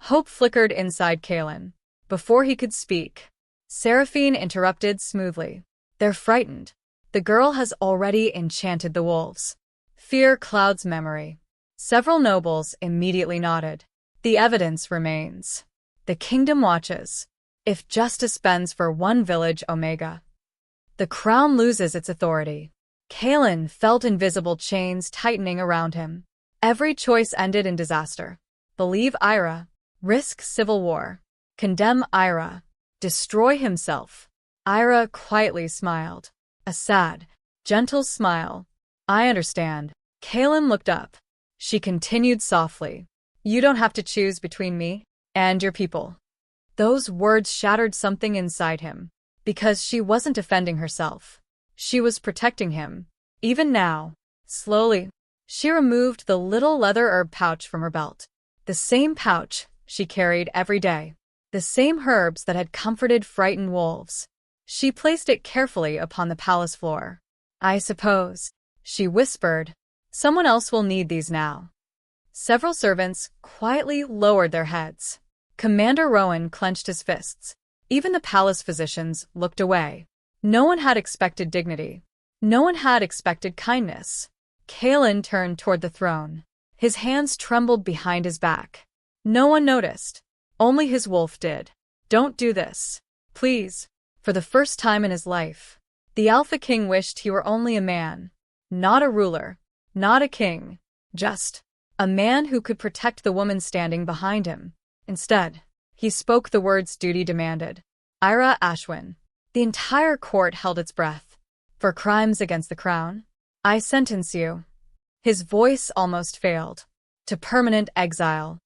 Hope flickered inside Kaelin. Before he could speak, Seraphine interrupted smoothly. They're frightened. The girl has already enchanted the wolves. Fear clouds memory. Several nobles immediately nodded. The evidence remains. The kingdom watches. If justice bends for one village Omega, the crown loses its authority. Kaelin felt invisible chains tightening around him. Every choice ended in disaster. Believe Lyra, risk civil war. Condemn Lyra, destroy himself. Lyra quietly smiled. A sad, gentle smile. I understand. Kaelin looked up. She continued softly. You don't have to choose between me and your people. Those words shattered something inside him. Because she wasn't defending herself. She was protecting him. Even now, slowly, she removed the little leather herb pouch from her belt. The same pouch she carried every day. The same herbs that had comforted frightened wolves. She placed it carefully upon the palace floor. I suppose, she whispered, someone else will need these now. Several servants quietly lowered their heads. Commander Rowan clenched his fists. Even the palace physicians looked away. No one had expected dignity. No one had expected kindness. Kaelin turned toward the throne. His hands trembled behind his back. No one noticed. Only his wolf did. Don't do this. Please. For the first time in his life, the Alpha King wished he were only a man. Not a ruler. Not a king. Just a man who could protect the woman standing behind him. Instead, he spoke the words duty demanded. Lyra Ashbourne. The entire court held its breath. For crimes against the crown, I sentence you. His voice almost failed. To permanent exile.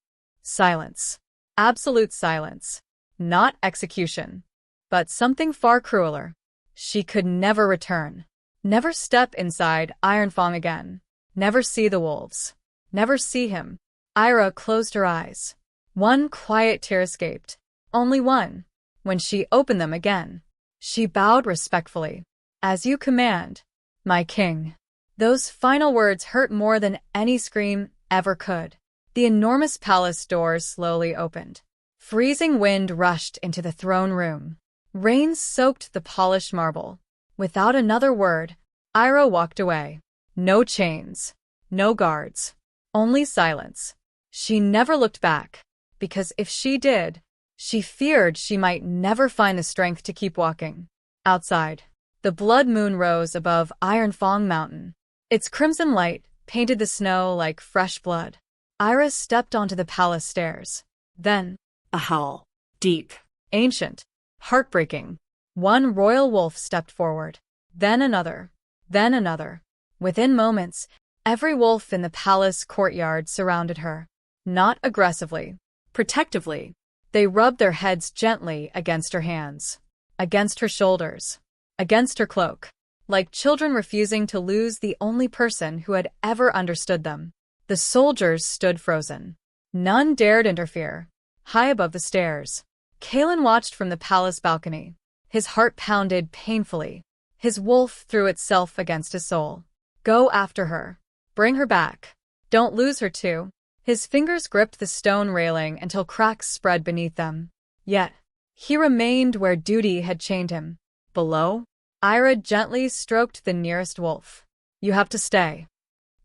Silence. Absolute silence. Not execution. But something far crueler. She could never return. Never step inside Ironfang again. Never see the wolves. Never see him. Lyra closed her eyes. One quiet tear escaped. Only one. When she opened them again, she bowed respectfully. As you command, my king. Those final words hurt more than any scream ever could. The enormous palace doors slowly opened. Freezing wind rushed into the throne room. Rain soaked the polished marble. Without another word, Lyra walked away. No chains. No guards. Only silence. She never looked back, because if she did, she feared she might never find the strength to keep walking. Outside, the blood moon rose above Ironfang Mountain. Its crimson light painted the snow like fresh blood. Lyra stepped onto the palace stairs. Then, A howl. Deep. ancient, heartbreaking. One royal wolf stepped forward. Then another. Then another. Within moments, every wolf in the palace courtyard surrounded her. Not aggressively. Protectively. They rubbed their heads gently against her hands. Against her shoulders. Against her cloak. Like children refusing to lose the only person who had ever understood them. The soldiers stood frozen. None dared interfere. High above the stairs, Kaelin watched from the palace balcony. His heart pounded painfully. His wolf threw itself against his soul. Go after her. Bring her back. Don't lose her too. His fingers gripped the stone railing until cracks spread beneath them. Yet, he remained where duty had chained him. Below, Lyra gently stroked the nearest wolf. You have to stay.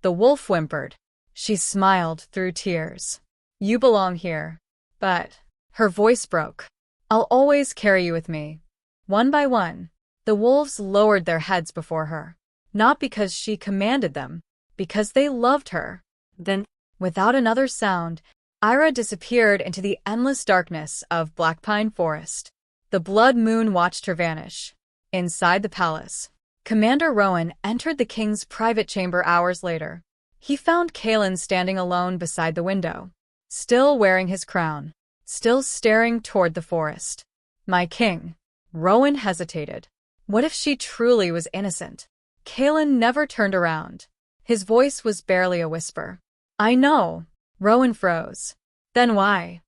The wolf whimpered. She smiled through tears. You belong here. But, her voice broke. I'll always carry you with me. One by one, the wolves lowered their heads before her. Not because she commanded them, because they loved her. Then, without another sound, Lyra disappeared into the endless darkness of Black Pine Forest. The blood moon watched her vanish. Inside the palace, Commander Rowan entered the king's private chamber hours later. He found Kaelin standing alone beside the window, still wearing his crown, still staring toward the forest. My king. Rowan hesitated. What if she truly was innocent? Kaelin never turned around. His voice was barely a whisper. I know. Rowan froze. Then why?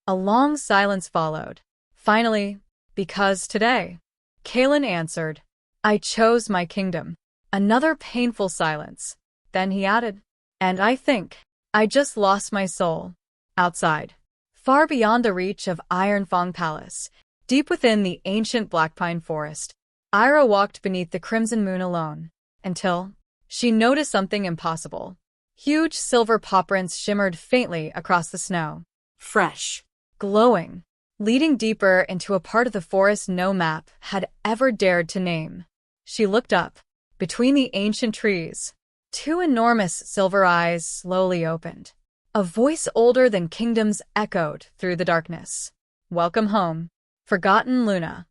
A long silence followed. Finally, because today. Kaelin answered. I chose my kingdom. Another painful silence. Then he added, and I think I just lost my soul. Outside, far beyond the reach of Ironfang Palace, deep within the ancient Blackpine Forest, Lyra walked beneath the crimson moon alone, until she noticed something impossible. Huge silver paw prints shimmered faintly across the snow. Fresh. Glowing, leading deeper into a part of the forest no map had ever dared to name. She looked up. Between the ancient trees, two enormous silver eyes slowly opened. A voice older than kingdoms echoed through the darkness. Welcome home, forgotten Luna.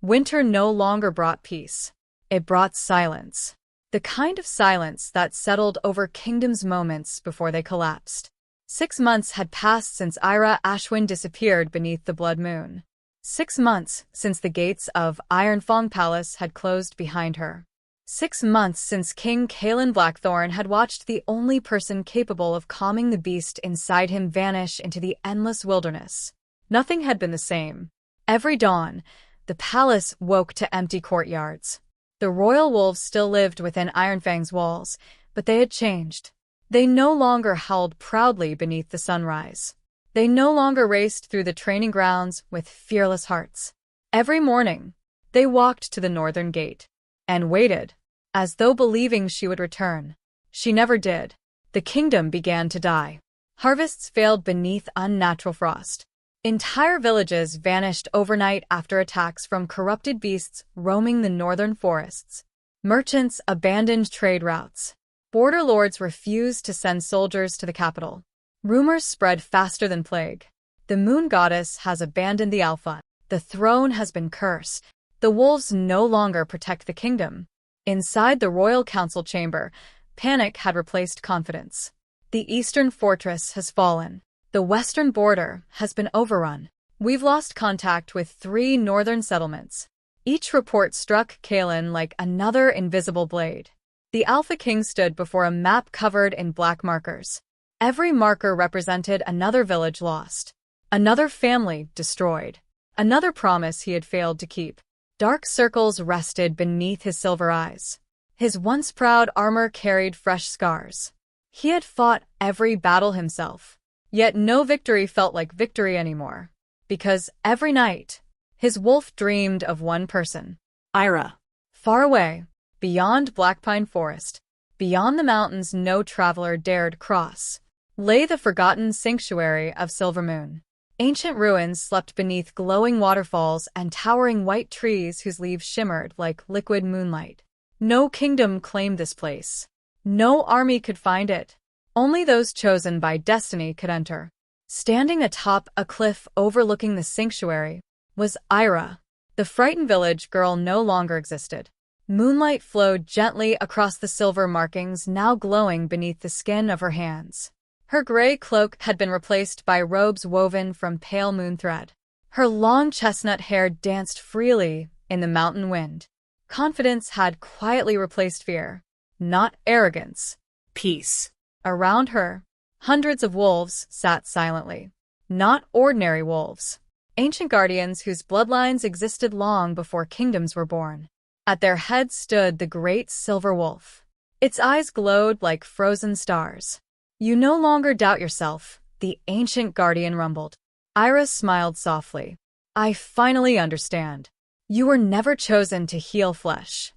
Winter no longer brought peace. It brought silence. The kind of silence that settled over kingdoms moments before they collapsed. 6 months had passed since Lyra Ashbourne disappeared beneath the blood moon. 6 months since the gates of Ironfang Palace had closed behind her. 6 months since King Kaelin Blackthorn had watched the only person capable of calming the beast inside him vanish into the endless wilderness. Nothing had been the same. Every dawn, the palace woke to empty courtyards. The royal wolves still lived within Ironfang's walls, but they had changed. They no longer howled proudly beneath the sunrise. They no longer raced through the training grounds with fearless hearts. Every morning, they walked to the northern gate and waited, as though believing she would return. She never did. The kingdom began to die. Harvests failed beneath unnatural frost. Entire villages vanished overnight after attacks from corrupted beasts roaming the northern forests. Merchants abandoned trade routes. Border lords refused to send soldiers to the capital. Rumors spread faster than plague. The moon goddess has abandoned the Alpha. The throne has been cursed. The wolves no longer protect the kingdom. Inside the royal council chamber, panic had replaced confidence. The eastern fortress has fallen. The western border has been overrun. We've lost contact with 3 northern settlements. Each report struck Kaelin like another invisible blade. The Alpha King stood before a map covered in black markers. Every marker represented another village lost, another family destroyed, another promise he had failed to keep. Dark circles rested beneath his silver eyes. His once proud armor carried fresh scars. He had fought every battle himself, yet no victory felt like victory anymore. Because every night, his wolf dreamed of one person. Lyra. Far away, beyond Blackpine Forest, beyond the mountains no traveler dared cross, lay the forgotten sanctuary of Silvermoon. Ancient ruins slept beneath glowing waterfalls and towering white trees whose leaves shimmered like liquid moonlight. No kingdom claimed this place. No army could find it. Only those chosen by destiny could enter. Standing atop a cliff overlooking the sanctuary was Lyra. The frightened village girl no longer existed. Moonlight flowed gently across the silver markings now glowing beneath the skin of her hands. Her gray cloak had been replaced by robes woven from pale moon thread. Her long chestnut hair danced freely in the mountain wind. Confidence had quietly replaced fear, not arrogance. Peace. Around her, hundreds of wolves sat silently. Not ordinary wolves. Ancient guardians whose bloodlines existed long before kingdoms were born. At their head stood the great silver wolf. Its eyes glowed like frozen stars. You no longer doubt yourself, the ancient guardian rumbled. Lyra smiled softly. I finally understand. You were never chosen to heal flesh.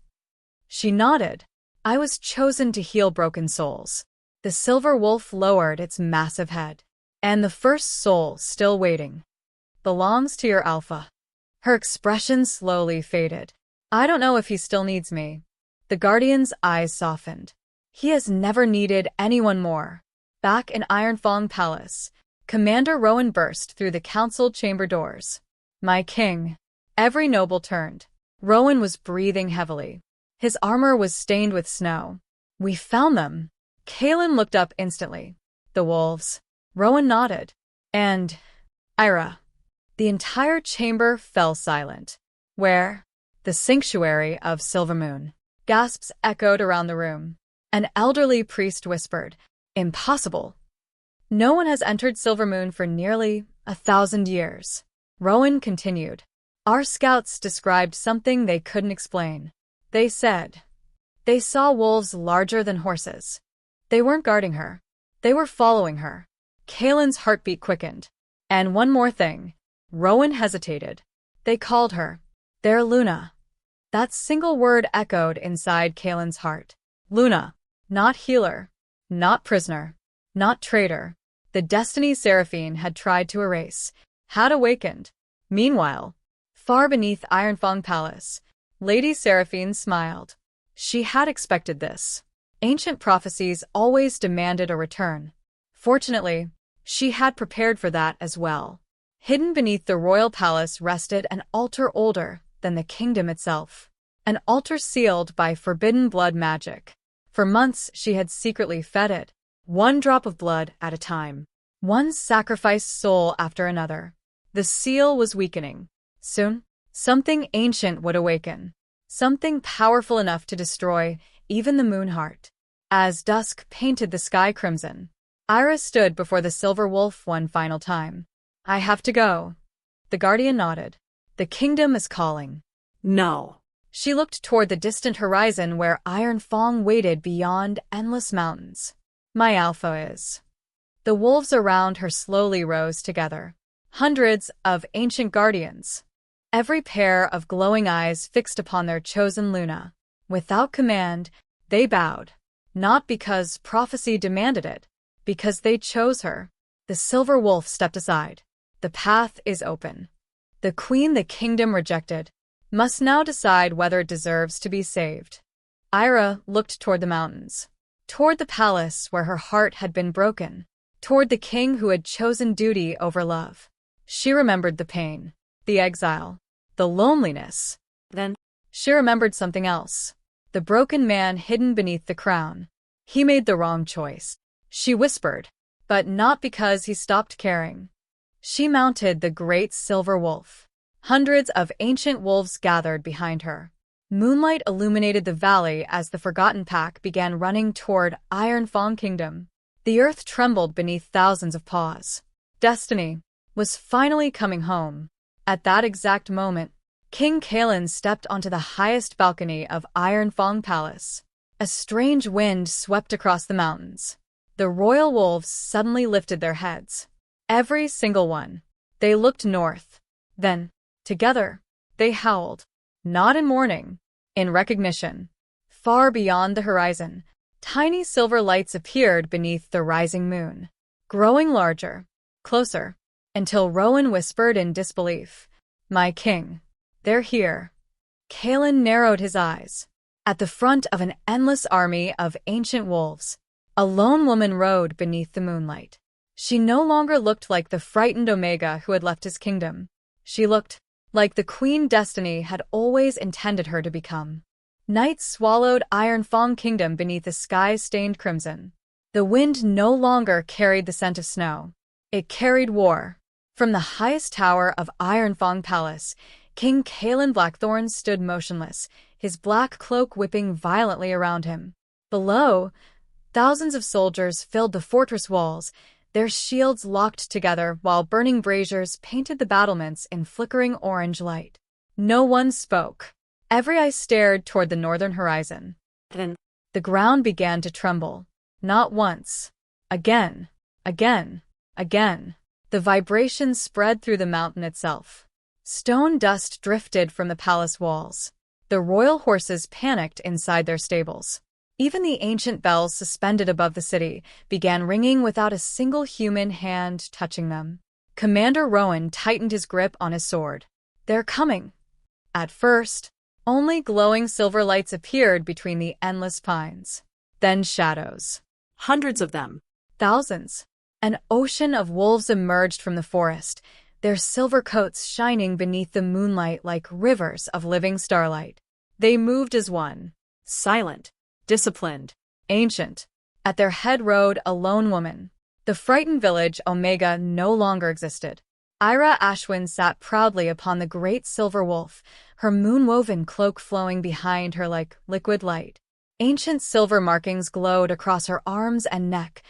She nodded. I was chosen to heal broken souls. The silver wolf lowered its massive head. And the first soul still waiting belongs to your alpha. Her expression slowly faded. I don't know if he still needs me. The guardian's eyes softened. He has never needed anyone more. Back in Ironfang Palace, Commander Rowan burst through the council chamber doors. My king. Every noble turned. Rowan was breathing heavily. His armor was stained with snow. We found them. Kaelin looked up instantly. The wolves. Rowan nodded. And Lyra. The entire chamber fell silent. Where? The sanctuary of Silvermoon. Gasps echoed around the room. An elderly priest whispered, Impossible. No one has entered Silvermoon for nearly 1,000 years. Rowan continued. Our scouts described something they couldn't explain. They said they saw wolves larger than horses. They weren't guarding her. They were following her. Kaelin's heartbeat quickened. And one more thing. Rowan hesitated. They called her their Luna. That single word echoed inside Kaelin's heart. Luna. Not healer. Not prisoner. Not traitor. The destiny Seraphine had tried to erase had awakened. Meanwhile, far beneath Ironfang Palace, Lady Seraphine smiled. She had expected this. Ancient prophecies always demanded a return. Fortunately, she had prepared for that as well. Hidden beneath the royal palace rested an altar older than the kingdom itself. An altar sealed by forbidden blood magic. For months she had secretly fed it, one drop of blood at a time. One sacrificed soul after another. The seal was weakening. Soon, something ancient would awaken. Something powerful enough to destroy even the Moonheart. As dusk painted the sky crimson, Lyra stood before the silver wolf one final time. I have to go. The guardian nodded. The kingdom is calling. No. She looked toward the distant horizon where Ironfang waited beyond endless mountains. My alpha is. The wolves around her slowly rose together. Hundreds of ancient guardians. Every pair of glowing eyes fixed upon their chosen Luna. Without command, they bowed. Not because prophecy demanded it, because they chose her. The silver wolf stepped aside. The path is open. The queen the kingdom rejected must now decide whether it deserves to be saved. Lyra looked toward the mountains, toward the palace where her heart had been broken, toward the king who had chosen duty over love. She remembered the pain, the exile, the loneliness. Then, she remembered something else. The broken man hidden beneath the crown. He made the wrong choice. She whispered, but not because he stopped caring. She mounted the great silver wolf. Hundreds of ancient wolves gathered behind her. Moonlight illuminated the valley as the Forgotten Pack began running toward Ironfang Kingdom. The earth trembled beneath thousands of paws. Destiny was finally coming home. At that exact moment, King Kaelin stepped onto the highest balcony of Ironfang Palace. A strange wind swept across the mountains. The royal wolves suddenly lifted their heads. Every single one. They looked north. Then, together, they howled. Not in mourning, in recognition. Far beyond the horizon, tiny silver lights appeared beneath the rising moon, growing larger, closer, until Rowan whispered in disbelief, My king, they're here. Kaelin narrowed his eyes. At the front of an endless army of ancient wolves, a lone woman rode beneath the moonlight. She no longer looked like the frightened Omega who had left his kingdom. She looked like the queen Destiny had always intended her to become. Night swallowed Ironfang Kingdom beneath a sky stained crimson. The wind no longer carried the scent of snow. It carried war. From the highest tower of Ironfang Palace, King Kaelin Blackthorn stood motionless, his black cloak whipping violently around him. Below, thousands of soldiers filled the fortress walls, their shields locked together while burning braziers painted the battlements in flickering orange light. No one spoke. Every eye stared toward the northern horizon. Then, the ground began to tremble. Not once, Again, again, again. The vibration spread through the mountain itself. Stone dust drifted from the palace walls. The royal horses panicked inside their stables. Even the ancient bells suspended above the city began ringing without a single human hand touching them. Commander Rowan tightened his grip on his sword. They're coming. At first, only glowing silver lights appeared between the endless pines. Then shadows. Hundreds of them. Thousands. An ocean of wolves emerged from the forest, their silver coats shining beneath the moonlight like rivers of living starlight. They moved as one. Silent. Disciplined. Ancient. At their head rode a lone woman. The frightened village Omega no longer existed. Lyra Ashbourne sat proudly upon the great silver wolf, her moon-woven cloak flowing behind her like liquid light. Ancient silver markings glowed across her arms and neck,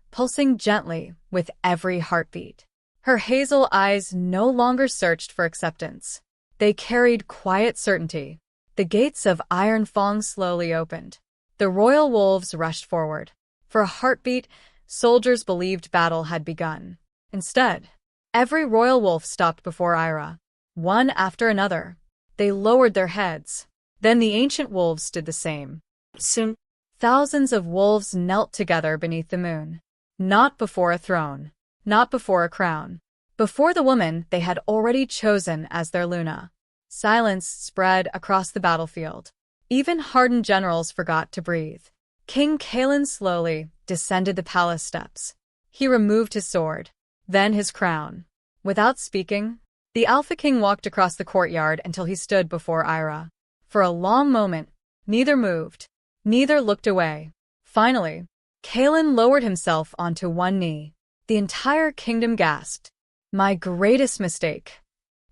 pulsing gently with every heartbeat. Her hazel eyes no longer searched for acceptance. They carried quiet certainty. The gates of Iron Fang slowly opened. The royal wolves rushed forward. For a heartbeat, soldiers believed battle had begun. Instead, every royal wolf stopped before Lyra. One after another. They lowered their heads. Then the ancient wolves did the same. Soon, thousands of wolves knelt together beneath the moon. Not before a throne. Not before a crown. Before the woman they had already chosen as their Luna. Silence spread across the battlefield. Even hardened generals forgot to breathe. King Kael slowly descended the palace steps. He removed his sword, then his crown. Without speaking, the Alpha King walked across the courtyard until he stood before Lyra. For a long moment, neither moved, neither looked away. Finally, Kael lowered himself onto one knee. The entire kingdom gasped. My greatest mistake.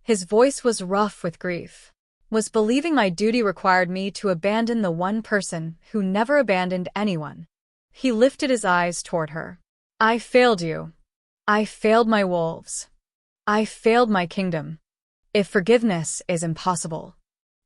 His voice was rough with grief. Was believing my duty required me to abandon the one person who never abandoned anyone. He lifted his eyes toward her. I failed you. I failed my wolves. I failed my kingdom. If forgiveness is impossible,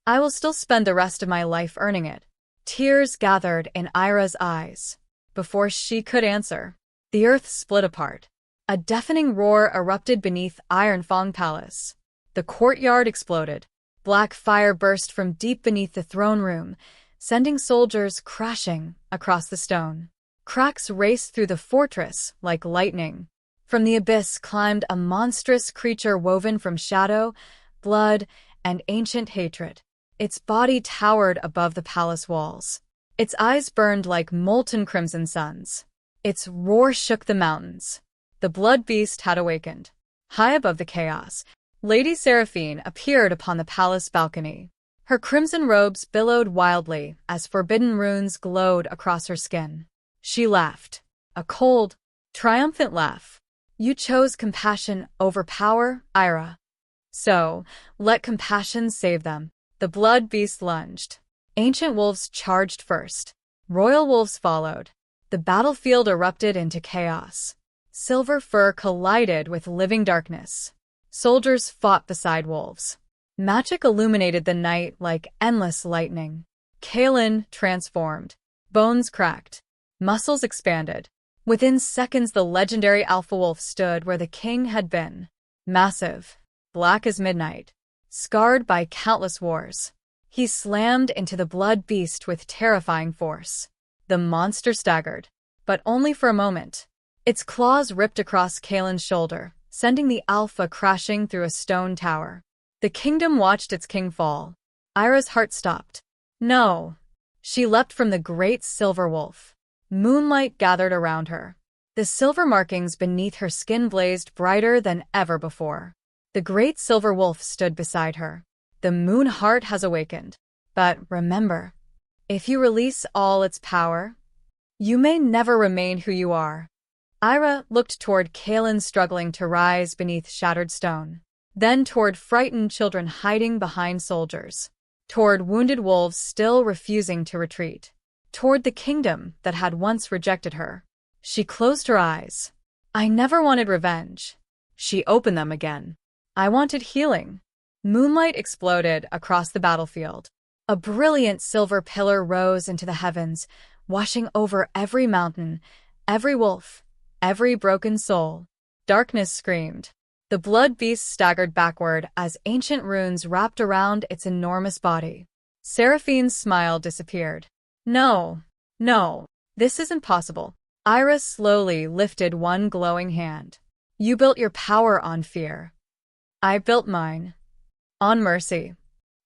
I will still spend the rest of my life earning it. Tears gathered in Lyra's eyes. Before she could answer, the earth split apart. A deafening roar erupted beneath Iron Fang Palace. The courtyard exploded. Black fire burst from deep beneath the throne room, sending soldiers crashing across the stone. Cracks raced through the fortress like lightning. From the abyss climbed a monstrous creature woven from shadow, blood, and ancient hatred. Its body towered above the palace walls. Its eyes burned like molten crimson suns. Its roar shook the mountains. The blood beast had awakened. High above the chaos, Lady Seraphine appeared upon the palace balcony. Her crimson robes billowed wildly as forbidden runes glowed across her skin. She laughed. A cold, triumphant laugh. You chose compassion over power, Lyra. So, let compassion save them. The blood beast lunged. Ancient wolves charged first. Royal wolves followed. The battlefield erupted into chaos. Silver fur collided with living darkness. Soldiers fought beside wolves. Magic illuminated the night like endless lightning. Kael transformed. Bones cracked. Muscles expanded. Within seconds the legendary Alpha Wolf stood where the king had been. Massive. Black as midnight. Scarred by countless wars. He slammed into the blood beast with terrifying force. The monster staggered. But only for a moment. Its claws ripped across Kael's shoulder, sending the Alpha crashing through a stone tower. The kingdom watched its king fall. Lyra's heart stopped. No. She leapt from the great silver wolf. Moonlight gathered around her. The silver markings beneath her skin blazed brighter than ever before. The great silver wolf stood beside her. The moon heart has awakened. But remember, if you release all its power, you may never remain who you are. Lyra looked toward Kael struggling to rise beneath shattered stone. Then toward frightened children hiding behind soldiers. Toward wounded wolves still refusing to retreat. Toward the kingdom that had once rejected her. She closed her eyes. I never wanted revenge. She opened them again. I wanted healing. Moonlight exploded across the battlefield. A brilliant silver pillar rose into the heavens, washing over every mountain, every wolf, every broken soul. Darkness screamed. The blood beast staggered backward as ancient runes wrapped around its enormous body. Seraphine's smile disappeared. No, no, this isn't possible. Iris slowly lifted one glowing hand. You built your power on fear. I built mine on mercy.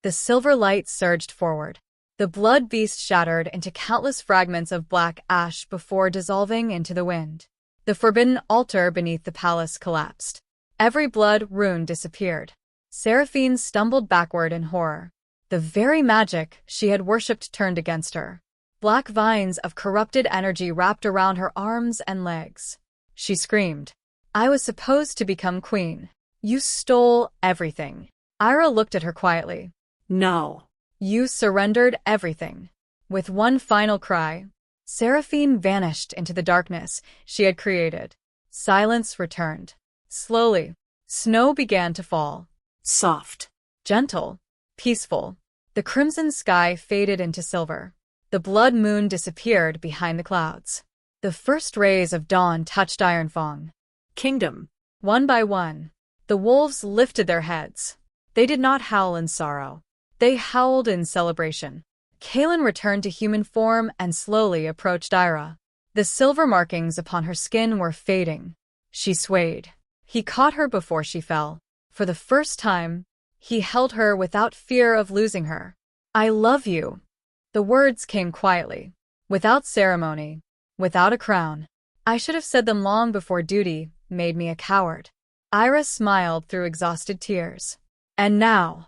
The silver light surged forward. The blood beast shattered into countless fragments of black ash before dissolving into the wind. The forbidden altar beneath the palace collapsed. Every blood rune disappeared. Seraphine stumbled backward in horror. The very magic she had worshipped turned against her. Black vines of corrupted energy wrapped around her arms and legs. She screamed. I was supposed to become queen. You stole everything. Ira looked at her quietly. No. You surrendered everything. With one final cry, Seraphine vanished into the darkness she had created. Silence returned. Slowly, snow began to fall. Soft. Gentle. Peaceful. The crimson sky faded into silver. The blood moon disappeared behind the clouds. The first rays of dawn touched Ironfang. Kingdom. One by one, the wolves lifted their heads. They did not howl in sorrow. They howled in celebration. Kaelin returned to human form and slowly approached Ira. The silver markings upon her skin were fading. She swayed. He caught her before she fell. For the first time, he held her without fear of losing her. I love you. The words came quietly, without ceremony, without a crown. I should have said them long before duty made me a coward. Ira smiled through exhausted tears. And now,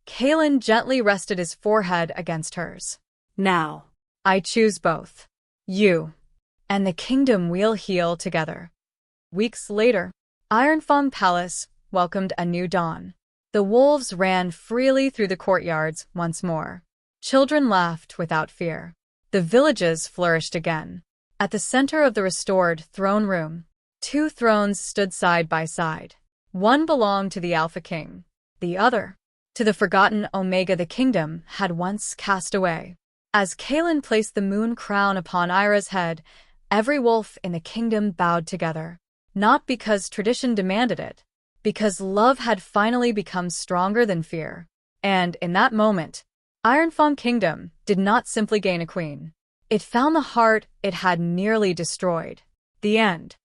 Kaelin gently rested his forehead against hers. Now. I choose both. You and the kingdom we'll heal together. Weeks later, Ironfang Palace welcomed a new dawn. The wolves ran freely through the courtyards once more. Children laughed without fear. The villages flourished again. At the center of the restored throne room, 2 thrones stood side by side. One belonged to the Alpha King, the other to the forgotten Omega the kingdom had once cast away. As Kaelin placed the moon crown upon Ira's head, every wolf in the kingdom bowed together. Not because tradition demanded it, because love had finally become stronger than fear. And in that moment, Ironfang Kingdom did not simply gain a queen. It found the heart it had nearly destroyed. The end.